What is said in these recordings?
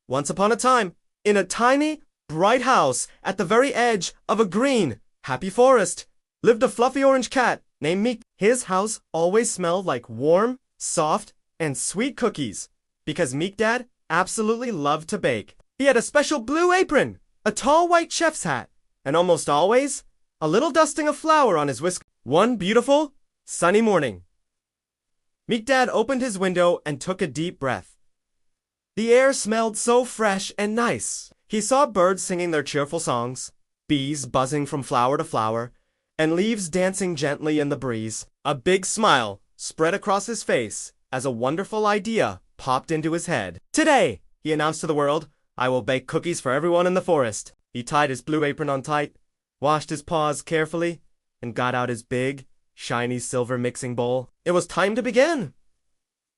Once upon a time, in a tiny, bright house at the very edge of a green, happy forest, lived a fluffy orange cat named Meek. His house always smelled like warm, soft, and sweet cookies because Meeqdad absolutely loved to bake. He had a special blue apron, a tall white chef's hat, and almost always a little dusting of flour on his whisker. One beautiful, sunny morning, Meeqdad opened his window and took a deep breath. The air smelled so fresh and nice. He saw birds singing their cheerful songs, bees buzzing from flower to flower, and leaves dancing gently in the breeze. A big smile spread across his face as a wonderful idea popped into his head. Today, he announced to the world, I will bake cookies for everyone in the forest. He tied his blue apron on tight, washed his paws carefully, and got out his big, shiny silver mixing bowl. It was time to begin.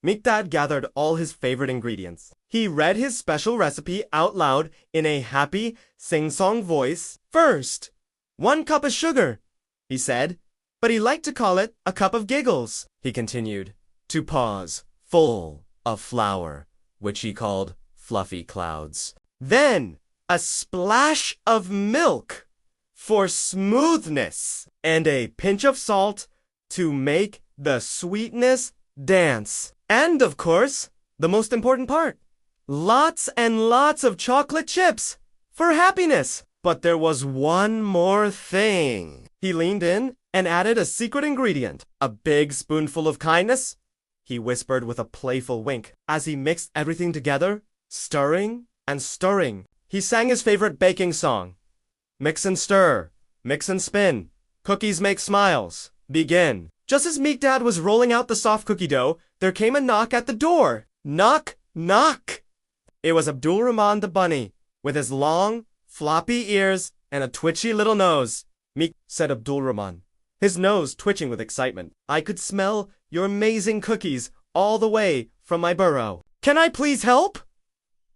Meeqdad gathered all his favorite ingredients. He read his special recipe out loud in a happy, sing-song voice. First, 1 cup of sugar, he said, but he liked to call it a cup of giggles. He continued, 2 paws full of flour, which he called fluffy clouds. Then, a splash of milk for smoothness, and a pinch of salt to make the sweetness dance. And, of course, the most important part, lots and lots of chocolate chips for happiness. But there was one more thing. He leaned in and added a secret ingredient, a big spoonful of kindness, he whispered with a playful wink. As he mixed everything together, stirring and stirring, he sang his favorite baking song. Mix and stir, mix and spin, cookies make smiles, begin. Just as Meeqdad was rolling out the soft cookie dough, there came a knock at the door. Knock, knock. It was AbdulRahman the bunny, with his long, floppy ears and a twitchy little nose. Meek, said AbdulRahman, his nose twitching with excitement. I could smell your amazing cookies all the way from my burrow. Can I please help?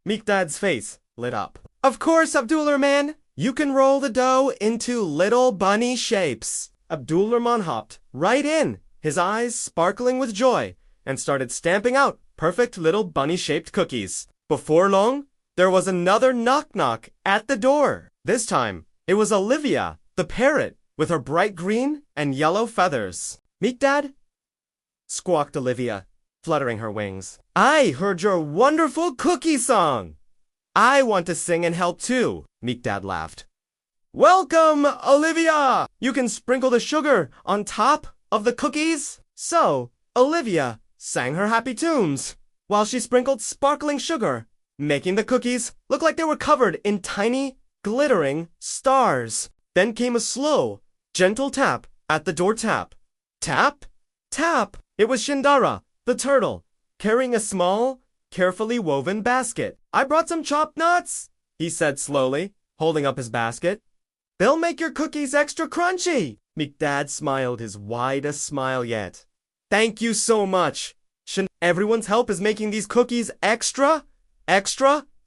Meeqdad's face lit up. Of course, AbdulRahman. You can roll the dough into little bunny shapes. AbdulRahman hopped right in, his eyes sparkling with joy, and started stamping out perfect little bunny-shaped cookies. Before long, there was another knock-knock at the door. This time, it was Olivia, the parrot, with her bright green and yellow feathers. Meeqdad? Squawked Olivia, fluttering her wings. I heard your wonderful cookie song. I want to sing and help too, Meeqdad laughed. Welcome, Olivia! You can sprinkle the sugar on top of the cookies. So, Olivia sang her happy tunes while she sprinkled sparkling sugar, making the cookies look like they were covered in tiny, glittering stars. Then came a slow, gentle tap at the door. Tap, tap, tap. It was Shindara, the turtle, carrying a small, carefully woven basket. I brought some chopped nuts, he said slowly, holding up his basket. They'll make your cookies extra crunchy. Meeqdad smiled his widest smile yet. Thank you so much. Everyone's help is making these cookies extra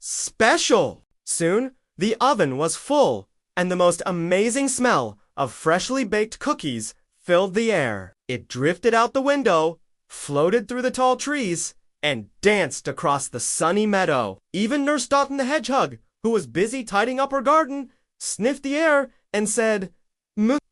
special. Soon, the oven was full, and the most amazing smell of freshly baked cookies filled the air. It drifted out the window, floated through the tall trees, and danced across the sunny meadow. Even Nurse Dotton the hedgehog, who was busy tidying up her garden, sniffed the air and said,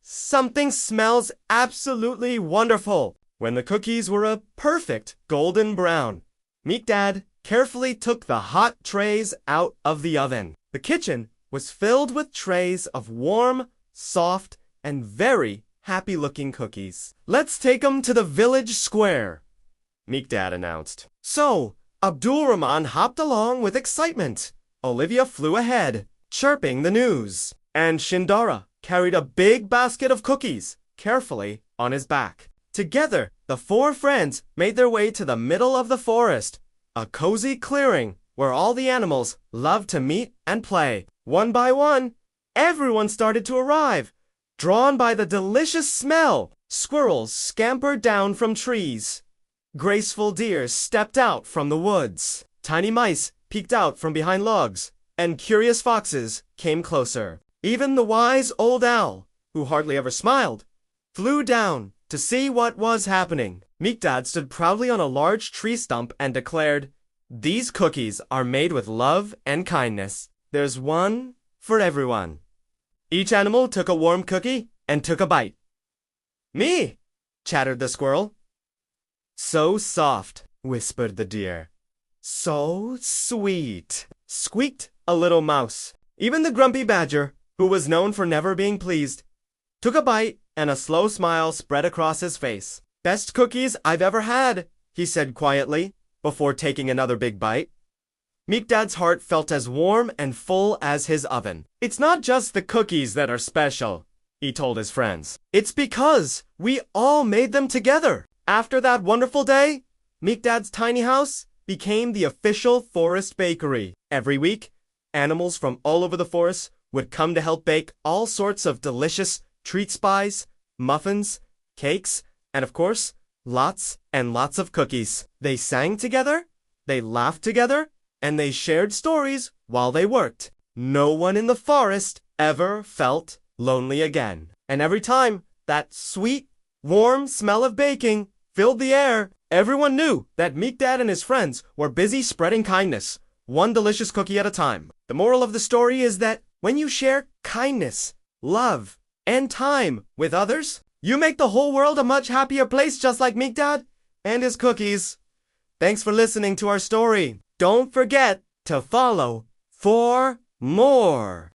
Something smells absolutely wonderful. When the cookies were a perfect golden brown, Meeqdad carefully took the hot trays out of the oven. The kitchen was filled with trays of warm, soft, and very happy-looking cookies. Let's take 'em to the village square, Meeqdad announced. So, AbdulRahman hopped along with excitement. Olivia flew ahead, chirping the news. And Shindara carried a big basket of cookies carefully on his back. Together, the 4 friends made their way to the middle of the forest, a cozy clearing where all the animals loved to meet and play. One by one, everyone started to arrive, drawn by the delicious smell. Squirrels scampered down from trees. Graceful deer stepped out from the woods. Tiny mice peeked out from behind logs, and curious foxes came closer. Even the wise old owl, who hardly ever smiled, flew down to see what was happening. Meeqdad stood proudly on a large tree stump and declared, These cookies are made with love and kindness. There's one for everyone. Each animal took a warm cookie and took a bite. Me, chattered the squirrel. So soft, whispered the deer. So sweet, squeaked a little mouse. Even the grumpy badger, who was known for never being pleased, took a bite and a slow smile spread across his face. Best cookies I've ever had, he said quietly, before taking another big bite. Meeqdad's heart felt as warm and full as his oven. It's not just the cookies that are special, he told his friends. It's because we all made them together. After that wonderful day, Meeqdad's tiny house became the official forest bakery. Every week, animals from all over the forest would come to help bake all sorts of delicious treat pies, muffins, cakes, and of course, lots and lots of cookies. They sang together, they laughed together, and they shared stories while they worked. No one in the forest ever felt lonely again. And every time that sweet, warm smell of baking filled the air, everyone knew that Meeqdad and his friends were busy spreading kindness, one delicious cookie at a time. The moral of the story is that when you share kindness, love, and time with others, you make the whole world a much happier place, just like Meeqdad and his cookies. Thanks for listening to our story. Don't forget to follow for more.